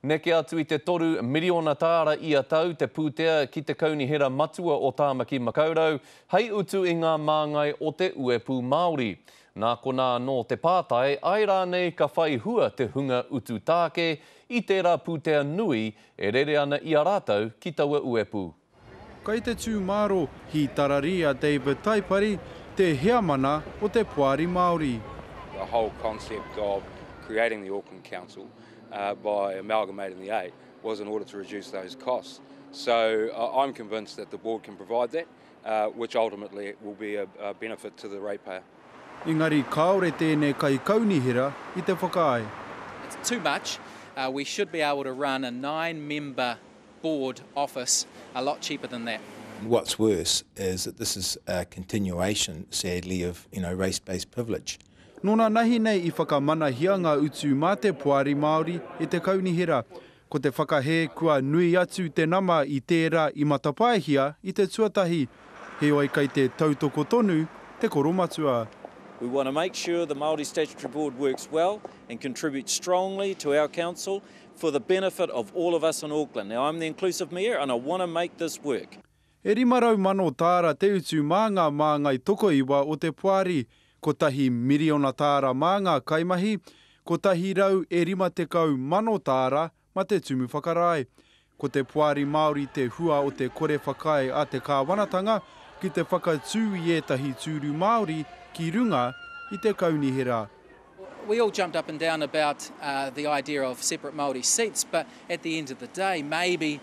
Neke atu I te toru miliona tāra I a tau te pūtea ki te kaunihera matua o Tāmaki Makaurau, hei utu I ngā māngai o te uepu Māori. Nā kona no te pātai, ai rānei ka whai hua te hunga utu tāke I tērā pūtea nui e rere ana I a rātau ki taua uepu. Kai te tū māro hi tarari a David Taipari, te hea mana o te Puari Māori. The whole concept of creating the Auckland Council by amalgamating the 8 was in order to reduce those costs. So I'm convinced that the board can provide that, which ultimately will be a benefit to the ratepayer. Engari kaore tēnei kai kaunihera I te whakaai. It's too much. We should be able to run a 9-member board office a lot cheaper than that. What's worse is that this is a continuation, sadly, of race-based privilege. Nōna nahi nei I whakamana hia ngā utu mā te Puari Māori I te kaunihera. Ko te whakahe kua nui atu te nama I tērā I matapaehia I te tuatahi. He oi kai te tautoko tonu, te koromatua. We want to make sure the Māori Statutory Board works well and contributes strongly to our council for the benefit of all of us in Auckland. Now, I'm the inclusive mayor and I want to make this work. E rimarau mano tāra te utu mā ngā māngai tokoiwa o te Puari, ko tahi miriona tāra mā ngā kaimahi, ko tahi rau e rima te kau mano tāra ma te tumu whakarai. Ko te Puari Māori te hua o te kore whakai a te kāwanatanga ki te whakatū I etahi tūru Māori ki runga I te kaunihera. We all jumped up and down about the idea of separate Māori seats, but at the end of the day, maybe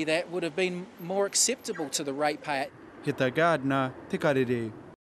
that would have been more acceptable to the ratepayer. He tā Gardner, te karere.